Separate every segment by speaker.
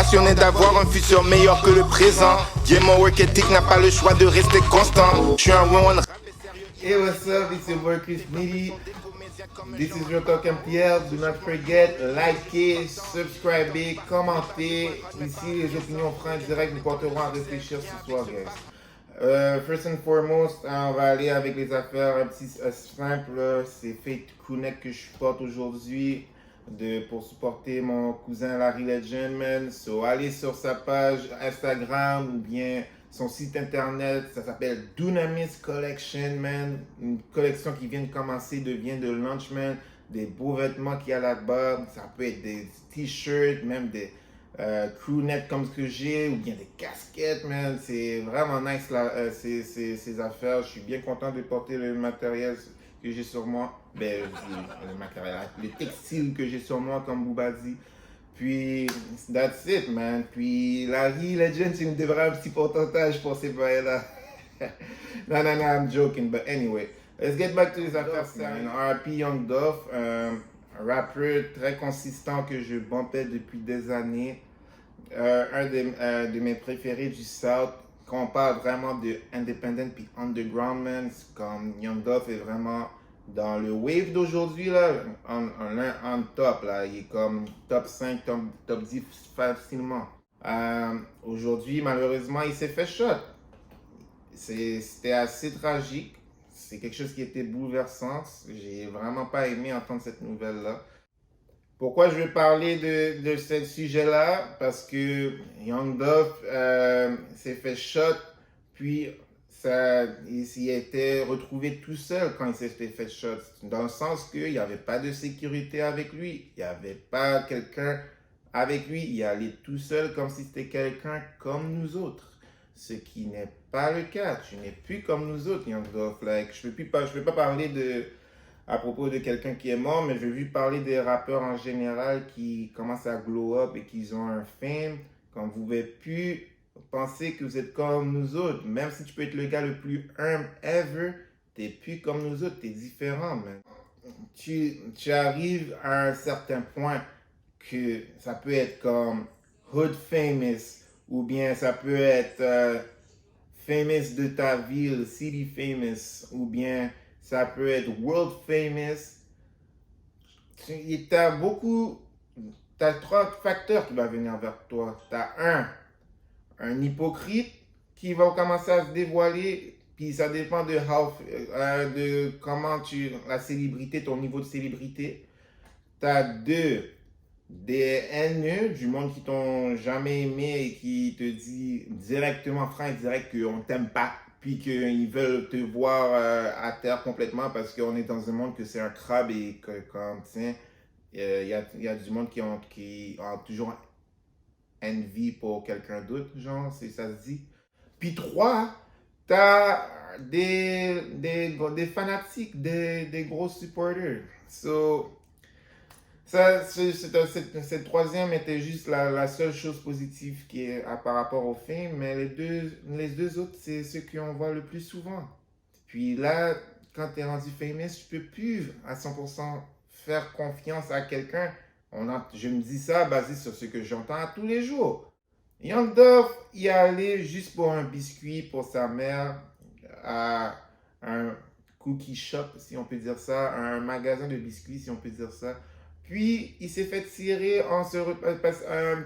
Speaker 1: passionné d'avoir un futur meilleur que le présent. Yeah, mon work ethic n'a pas le choix de rester constant. Je suis un one.
Speaker 2: Hey, what's up? It's your boy Chris Nitty. This is Real Talk MPL. Do not forget, liker, subscriber, commenter. Ici, les opinions franches directes nous porteront à réfléchir ce soir, guys. First and foremost, on va aller avec les affaires un petit simple. C'est Fate Kunek que je porte aujourd'hui pour supporter mon cousin Larry Legend, man. So, allez sur sa page Instagram ou bien son site internet. Ça s'appelle Dunamis Collection, man. Une collection qui vient de commencer, vient de launch, man. Des beaux vêtements qu'il y a là-bas. Ça peut être des t-shirts, même des crewnecks comme ce que j'ai, ou bien des casquettes, man. C'est vraiment nice, là, ces affaires. Je suis bien content de porter le matériel que j'ai sur moi. Ben, le matériel, le textile que j'ai sur moi, comme Booba dit. Puis, that's it, man. Puis, Larry Legend, tu me devrais un petit pourcentage pour ces bails-là. non, I'm joking. But anyway, let's get back to les affaires. R.I.P. Young Dolph, un rappeur très consistant que je bumpais depuis des années. Un de mes préférés du South. Quand on parle vraiment de independent puis underground, man, comme Young Dolph est vraiment dans le wave d'aujourd'hui, là, en top, là. Il est comme top 5, top 10 facilement. Aujourd'hui, malheureusement, il s'est fait shot. C'était assez tragique. C'est quelque chose qui était bouleversant. J'ai vraiment pas aimé entendre cette nouvelle-là. Pourquoi je vais parler de ce sujet-là? Parce que Young Dolph s'est fait shot, puis il s'y était retrouvé tout seul quand il s'était fait shot. Dans le sens qu'il n'y avait pas de sécurité avec lui. Il n'y avait pas quelqu'un avec lui. Il allait tout seul comme si c'était quelqu'un comme nous autres. Ce qui n'est pas le cas. Tu n'es plus comme nous autres, Young Dolph. Like, je ne peux pas parler à propos de quelqu'un qui est mort, mais je veux juste parler des rappeurs en général qui commencent à glow up et qui ont un fame. Quand vous ne pouvez plus penser que vous êtes comme nous autres, même si tu peux être le gars le plus humble ever, tu n'es plus comme nous autres, tu es différent, man. Tu arrives à un certain point que ça peut être comme hood famous, ou bien ça peut être famous de ta ville, city famous, ou bien ça peut être world famous. Tu as trois facteurs qui vont venir vers toi. Tu as un hypocrite qui va commencer à se dévoiler, puis ça dépend de comment la célébrité, ton niveau de célébrité. Tu as des haineux, du monde qui t'ont jamais aimé et qui te dit directement, franc et direct, qu'on t'aime pas, puis qu'ils veulent te voir à terre complètement parce qu'on est dans un monde que c'est un crabe et que, comme, tiens, il y a du monde qui a toujours envie pour quelqu'un d'autre, genre, ça se dit. Puis 3, t'as des fanatiques, des gros supporters. So, cette troisième était juste la seule chose positive qui est par rapport au film, mais les deux autres, c'est ceux qu'on voit le plus souvent. Puis là, quand tu es rendu famous, tu peux plus à 100% faire confiance à quelqu'un. Je me dis ça basé sur ce que j'entends tous les jours. Young Dolph y est allé juste pour un biscuit pour sa mère à un cookie shop, si on peut dire ça, un magasin de biscuits, si on peut dire ça. Puis, il s'est fait tirer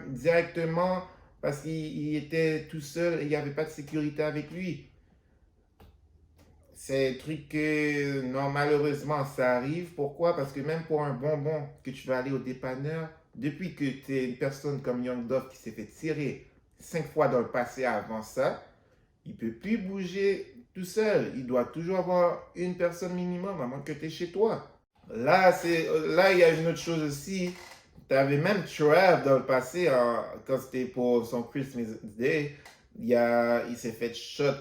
Speaker 2: directement parce qu'il était tout seul et il n'y avait pas de sécurité avec lui. C'est un truc que, non, malheureusement, ça arrive. Pourquoi? Parce que même pour un bonbon que tu vas aller au dépanneur, depuis que tu es une personne comme Young Dolph qui s'est fait tirer 5 fois dans le passé avant ça, il ne peut plus bouger tout seul. Il doit toujours avoir une personne minimum avant que tu es chez toi. Là, il y a une autre chose aussi. Tu avais même Trav dans le passé, quand c'était pour son Christmas Day. Il s'est fait shot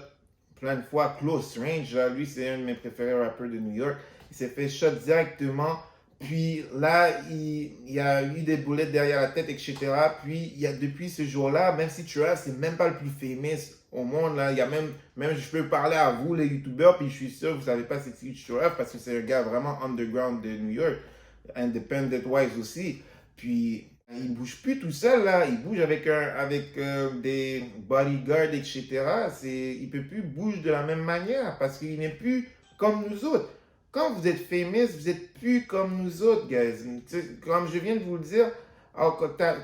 Speaker 2: plein de fois, close range. Là, lui, c'est un de mes préférés rappeurs de New York. Il s'est fait shot directement. Puis là, il y a eu des boulettes derrière la tête, etc. Puis, depuis ce jour-là, même si Trav, c'est même pas le plus famous au monde, là, il y a même je peux parler à vous, les youtubeurs, puis je suis sûr que vous savez pas c'est qui Trav, parce que c'est un gars vraiment underground de New York, independent wise aussi. Puis, Il bouge plus tout seul là, il bouge avec des bodyguards, etc. Il peut plus bouger de la même manière parce qu'il n'est plus comme nous autres. Quand vous êtes famous, vous êtes plus comme nous autres, guys. Comme je viens de vous le dire,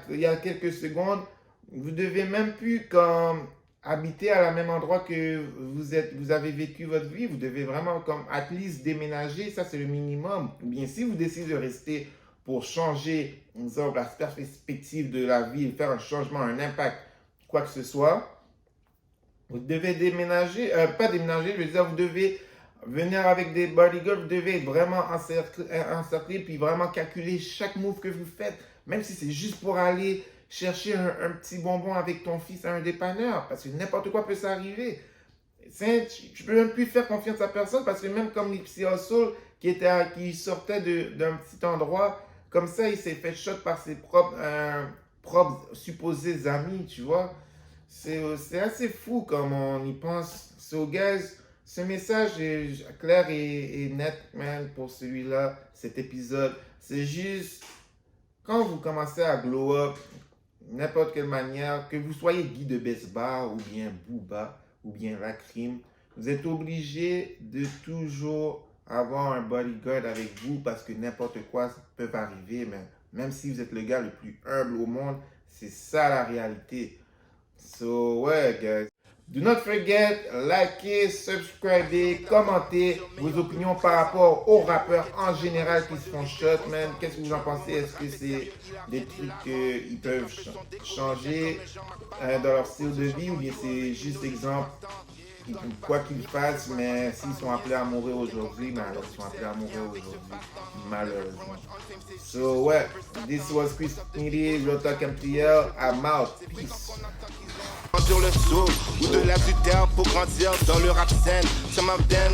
Speaker 2: il y a quelques secondes, vous devez même plus comme habiter à la même endroit que vous avez vécu votre vie. Vous devez vraiment comme at least déménager, ça c'est le minimum. Ou bien si vous décidez de rester pour changer, exemple, la perspective de la ville, faire un changement, un impact, quoi que ce soit, vous devez déménager, pas déménager, je veux dire, vous devez venir avec des bodyguards, vous devez être vraiment encerclé, puis vraiment calculer chaque move que vous faites, même si c'est juste pour aller chercher un petit bonbon avec ton fils à un dépanneur, parce que n'importe quoi peut s'arriver. Tu peux même plus faire confiance à personne, parce que même comme Nipsey Hussle, qui sortait d'un petit endroit, comme ça, il s'est fait shot par ses propres supposés amis, tu vois. C'est assez fou comme on y pense. So, guys, ce message est clair et net, man, pour celui-là, cet épisode. C'est juste, quand vous commencez à glow up, n'importe quelle manière, que vous soyez Guy de Besbar, ou bien Booba, ou bien Lacrim, vous êtes obligé de toujours avoir un bodyguard avec vous parce que n'importe quoi peut arriver, mais même si vous êtes le gars le plus humble au monde, c'est ça la réalité. So, ouais, guys. Do not forget, likez, subscribez, commentez vos opinions par rapport aux rappeurs en général qui se font shot, man. Qu'est-ce que vous en pensez? Est-ce que c'est des trucs qu'ils peuvent changer dans leur style de vie ou bien c'est juste exemple? Quoi qu'ils fassent, mais s'ils sont appelés à mourir aujourd'hui, ben alors ils sont appelés à mourir aujourd'hui, malheureusement. So, ouais, this was Chris Nitty, Real Talk MTL, I'm out, peace.
Speaker 1: Sur le saut, ou de la du terre pour grandir dans le rap scène. Some of them